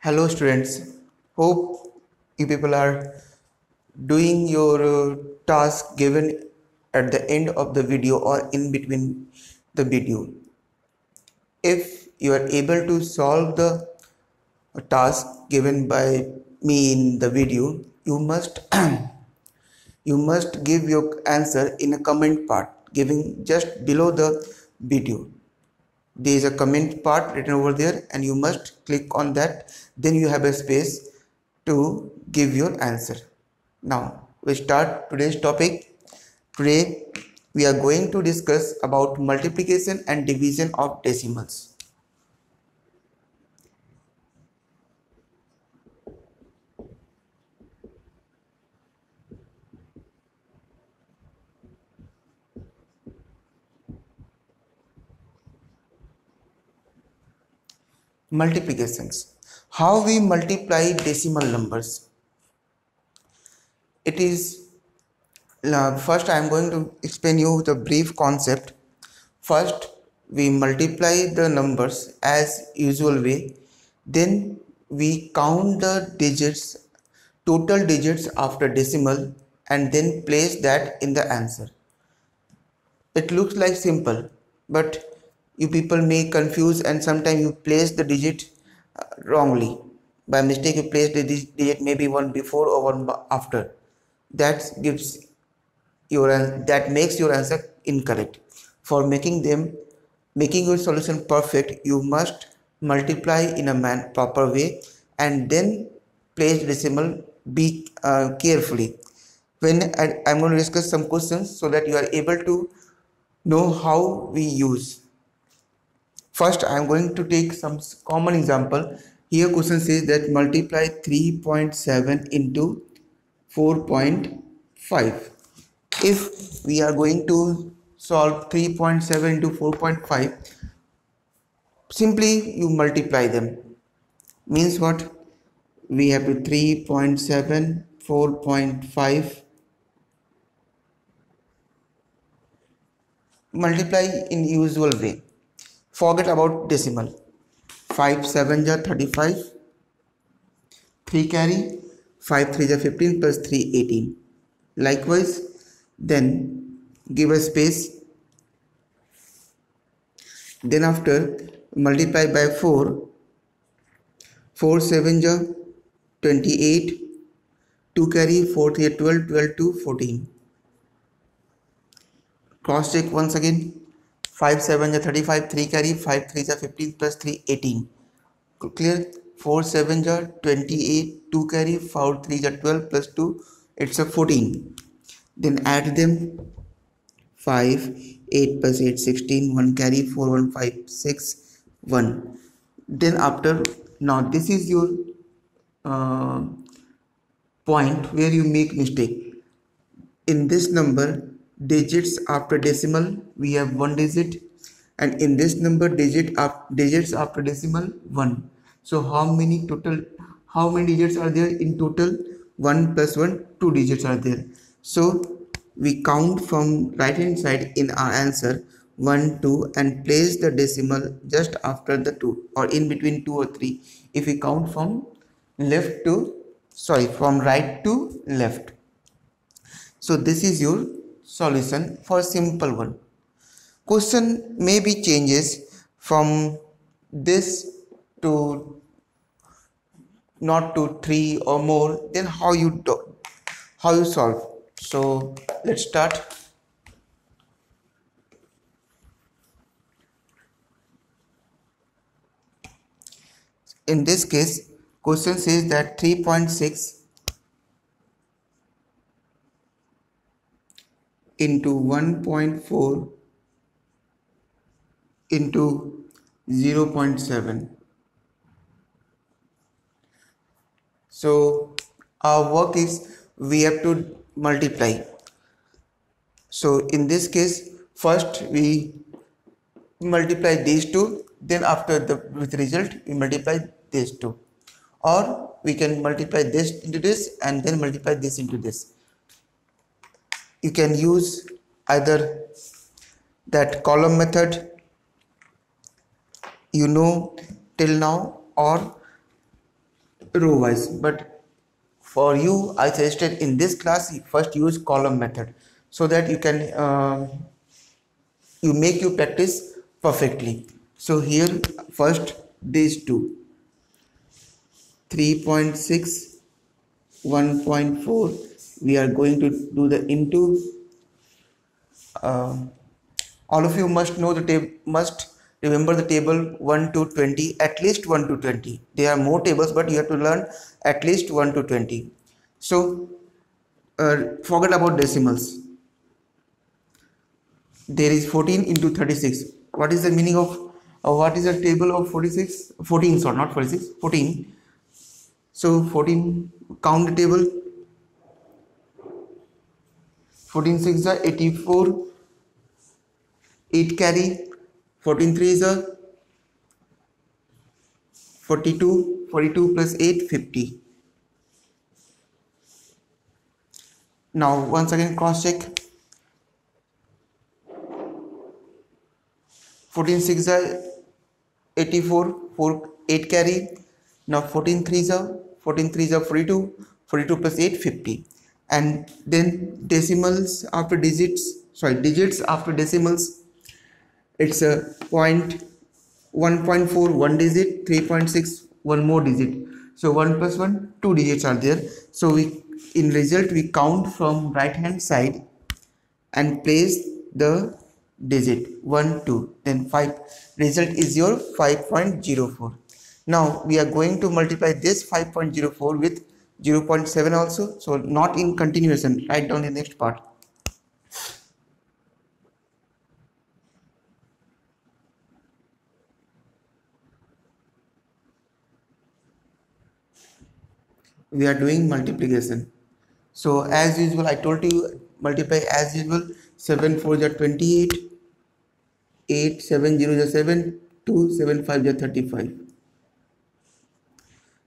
Hello students, hope you people are doing your task given at the end of the video or in between the video. If you are able to solve the task given by me in the video, you must you must give your answer in a comment part giving just below the video. There is a comment part written over there and you must click on that, then you have a space to give your answer. Now we start today's topic. Today we are going to discuss about multiplication and division of decimals. Multiplications. How we multiply decimal numbers. It is first I am going to explain you the brief concept. First we multiply the numbers as usual way, then we count the digits, total digits after decimal, and then place that in the answer. It looks like simple, but you people may confuse and sometimes you place the digit wrongly. By mistake you place the digit maybe one before or one after. That gives that makes your answer incorrect. For making your solution perfect, you must multiply in a proper way and then place decimal. Be carefully. When I'm going to discuss some questions so that you are able to know how we use. First I am going to take some common example. Here question says that multiply 3.7 into 4.5. If we are going to solve 3.7 into 4.5, simply you multiply them. Means what? We have to 3.7, 4.5. Multiply in usual way. Forget about decimal. 5 7 are 35. 3 carry. 5 3 are 15 plus 3 18. Likewise, then give a space. Then after multiply by 4. 4 7 are 28. 2 carry. 4 3 are 12. 12 2 14. Cross check once again. 5 7 are 35. 3 carry. 5 3 are 15 plus 3 18. Clear? 4 7 are 28. 2 carry. 4 3 are 12 plus 2. It's a 14. Then add them. 5 8 plus 8 16. 1 carry. 4 1 5 6 1. Then after, now this is your point where you make mistake. In this number, digits after decimal we have one digit, and in this number digits after decimal 1. So how many digits are there in total? 1 plus 1, 2 digits are there. So we count from right hand side in our answer 1 2 and place the decimal just after the 2 or in between 2 or 3 if we count from from right to left. So this is your solution for simple one. Question maybe changes from this to not to 3 or more. Then how you solve. So let's start. In this case, question says that 3.6 into 1.4 into 0.7. So our work is we have to multiply. So in this case, first we multiply these two, then after with result we multiply these two, or we can multiply this into this and then multiply this into this. You can use either that column method till now, or row wise, but for you I suggested in this class you first use column method so that you can you make your practice perfectly. So here first these two 3.6 1.4 we are going to do the into uh, all of you must know the table, must remember the table 1 to 20, at least 1 to 20. There are more tables but you have to learn at least 1 to 20. So forget about decimals. There is 14 into 36. What is the meaning of what is the table of 46? 14, sorry, not 46, 14. So 14, count the table. 14 6 is 84, 8 carry, 14 3 is 42, 42 plus 8 50. Now once again cross check. 14 6 is 84, 4 8 carry. Now 14 3 is 42, 42 plus 8 50. And then decimals after digits, sorry, digits after decimals, it's a point 1.4 one digit, 3.6 one more digit, so 1 plus 1 2 digits are there. So we in result we count from right hand side and place the digit 1 2, then 5, result is your 5.04. Now we are going to multiply this 5.04 with 0.7 also, so not in continuation, write down the next part. We are doing multiplication. So as usual I told you multiply as usual. 7 4 is 28, 8 7 0 is 7, 2 7 5 is 35.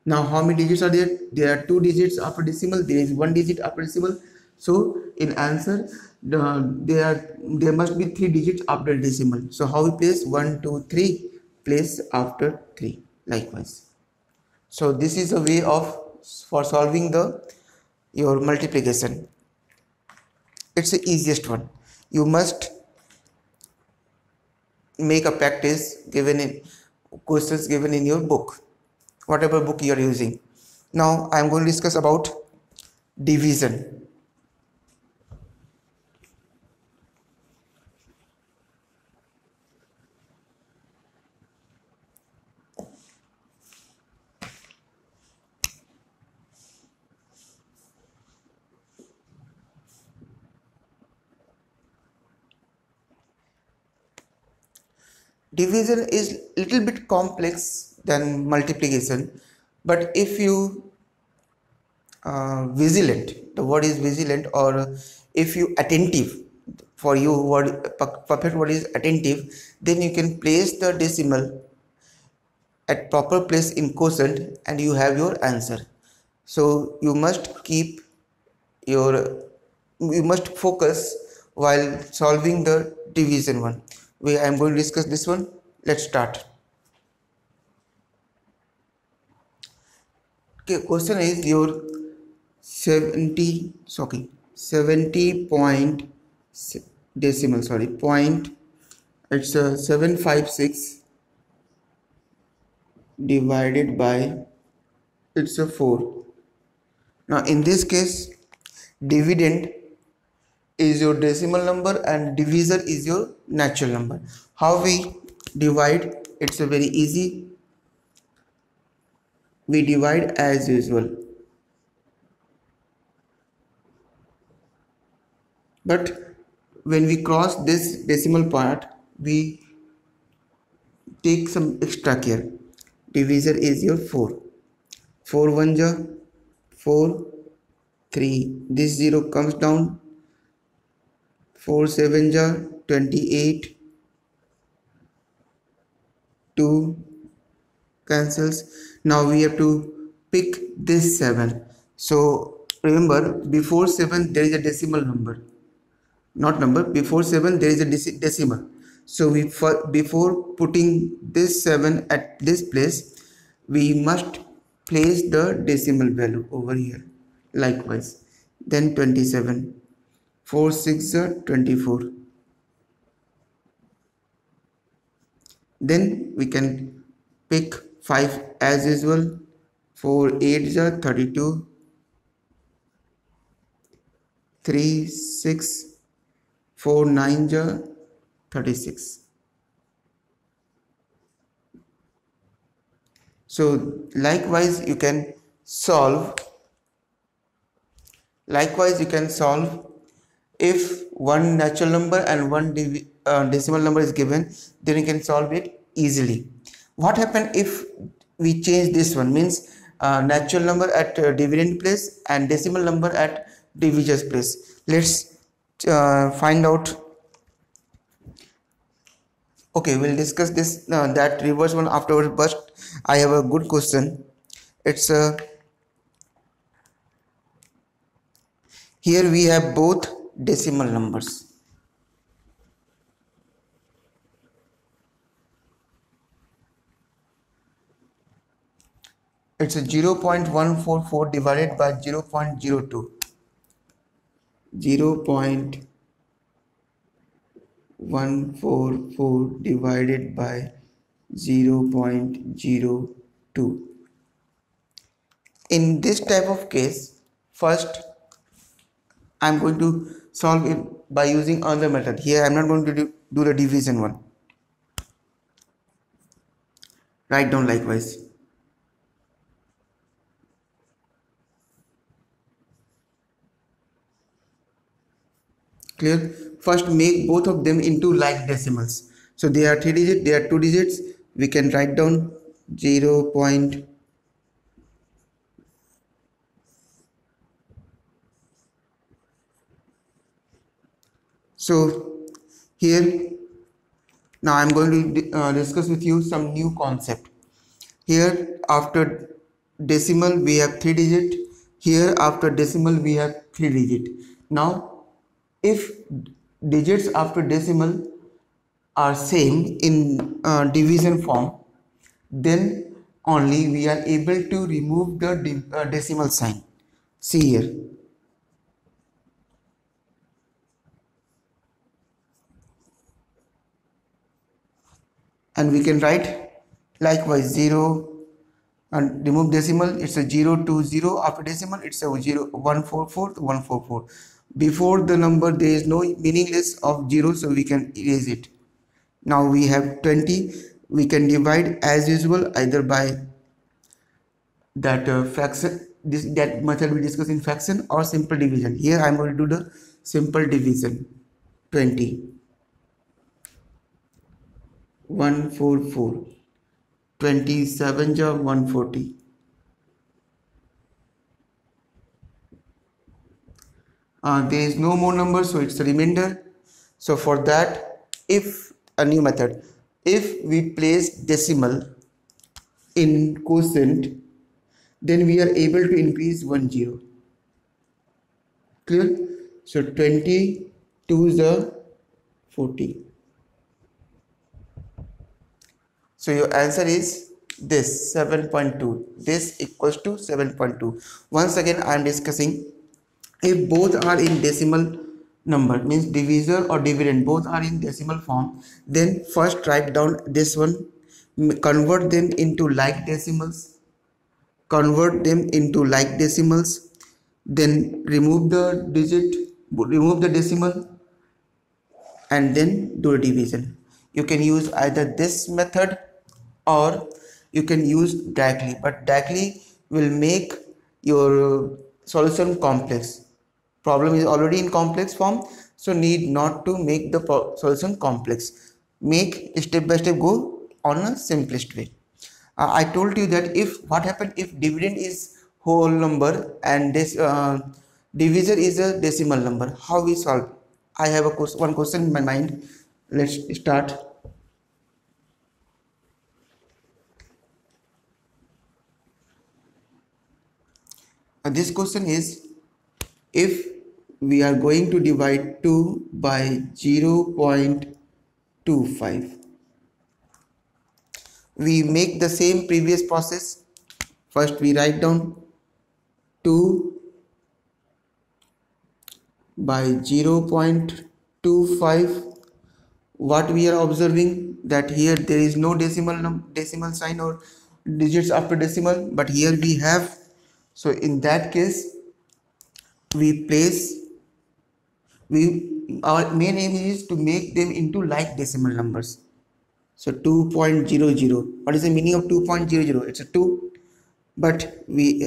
Now how many digits are there? There are 2 digits after decimal, there is 1 digit after decimal. So in answer there must be 3 digits after decimal. So how we place? 1 2 3 place after 3 likewise. So this is a way of for solving the your multiplication. It's the easiest one. You must make a practice given in questions given in your book, whatever book you are using. Now I am going to discuss about division. Division is little bit complex than multiplication, but if you vigilant, the word is vigilant, or if you attentive, for you word perfect word is attentive, then you can place the decimal at proper place in quotient and you have your answer. So you must keep your you must focus while solving the division one. I am going to discuss this one. Let's start. Okay, question is your 70 point decimal, sorry, point, it's a 756 divided by, it's a 4. Now in this case dividend is your decimal number and divisor is your natural number. How we divide? It's a very easy. We divide as usual, but when we cross this decimal part we take some extra care. Divisor is your 4. 4 1 ja 4, 3, this 0 comes down, 4 7 ja 28, 2 cancels. Now we have to pick this 7. So remember, before 7 there is a decimal number, not number, before 7 there is a decimal. So we before putting this 7 at this place we must place the decimal value over here likewise. Then 27, 4 6 are 24. Then we can pick 5 as usual. 4 8 are 32, 3 6, 4 9 are 36. So likewise you can solve if one natural number and one decimal number is given, then you can solve it easily. What happen if we change this one, means natural number at dividend place and decimal number at divisor's place? Let's find out. Okay, we'll discuss this that reverse one afterwards, but I have a good question. It's here we have both decimal numbers. It's a 0.144 divided by 0.02. 0.144 divided by 0.02. In this type of case, first I'm going to solve it by using another method. Here I'm not going to do the division one. Write down likewise. Clear? First make both of them into like decimals. So they are 3 digits, they are 2 digits. We can write down 0. So here now I'm going to discuss with you some new concept. Here after decimal we have 3 digit. Here after decimal we have 3 digit. Now if digits after decimal are same in division form, then only we are able to remove the decimal sign. See here. And we can write likewise 0 and remove decimal. It's a 0 2 0. After decimal it's a 0 144 144. Before the number there is no meaningless of 0, so we can erase it. Now we have 20. We can divide as usual either by that fraction, that method we discussed in fraction, or simple division. Here I am going to do the simple division. 20 144, 27 is 140. There is no more number, so it's a remainder. So for that, if a new method, if we place decimal in quotient, then we are able to increase 1 0. Clear? So 22 is 40. So your answer is this 7.2. This equals to 7.2. Once again I am discussing, if both are in decimal number, means divisor or dividend, both are in decimal form, then first write down this one, convert them into like decimals, then remove the digit, remove the decimal, and then do a division. You can use either this method or you can use directly, but directly will make your solution complex. Problem is already in complex form, so need not to make the solution complex. Make step by step, go on a simplest way. I told you that if what happen if dividend is whole number and this divisor is a decimal number, how we solve? I have one question in my mind. Let's start. This question is, if we are going to divide 2 by 0.25, we make the same previous process. First we write down 2 by 0.25. What we are observing that here there is no decimal sign or digits after decimal, but here we have. So in that case we place, our main aim is to make them into like decimal numbers. So 2.00, what is the meaning of 2.00? It's a 2, but we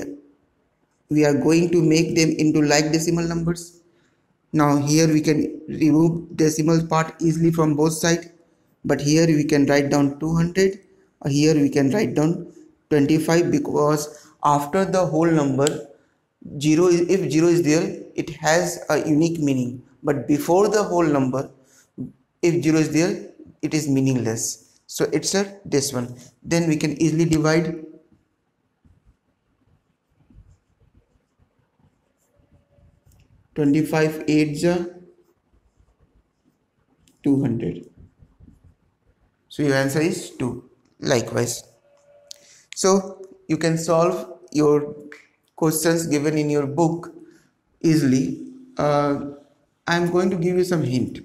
are going to make them into like decimal numbers. Now here we can remove decimal part easily from both sides, but here we can write down 200, or here we can write down 25, because after the whole number, if 0 is there, it has a unique meaning, but before the whole number, if 0 is there, it is meaningless. So it's this one. Then we can easily divide 25 8s are 200. So your answer is 2. Likewise, so you can solve your questions given in your book easily. I am going to give you some hint.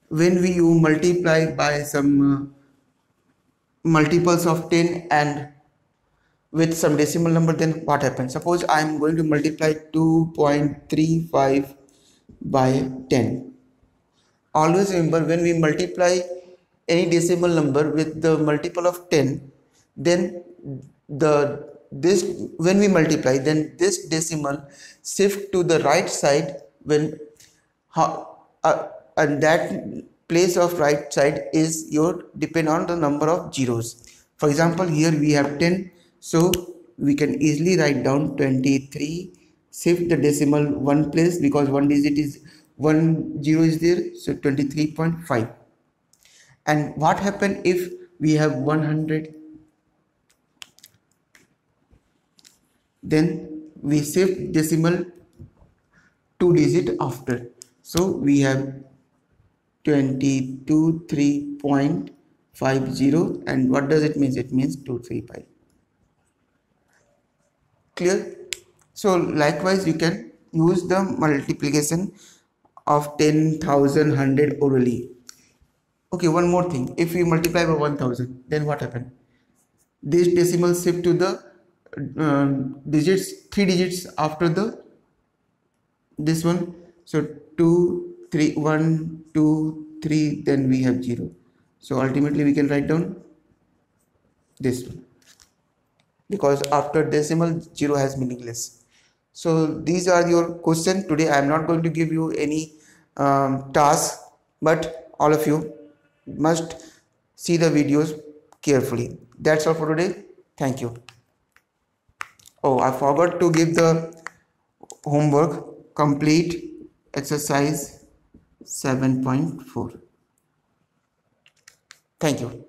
When you multiply by some multiples of 10 and with some decimal number, then what happens? Suppose I am going to multiply 2.35 by 10. Always remember, when we multiply any decimal number with the multiple of 10, then when we multiply, then this decimal shift to the right side and that place of right side is depend on the number of zeros. For example, here we have 10, so we can easily write down 23, shift the decimal one place because one digit is 1 0 is there, so 23.5. And what happen if we have 100? Then we shift decimal 2 digit after, so we have 23.50, and what does it mean? It means 235. Clear? So likewise, you can use the multiplication of 10,000, 100 orally. Okay, one more thing. If we multiply by 1000, then what happens? This decimal shift to the digits, 3 digits after this one. So 2 3 1 2 3, then we have 0. So ultimately we can write down this one, because after decimal 0 has meaningless. So these are your questions. Today I am not going to give you any task, but all of you must see the videos carefully. That's all for today. Thank you. Oh, I forgot to give the homework. Complete exercise 7.4. Thank you.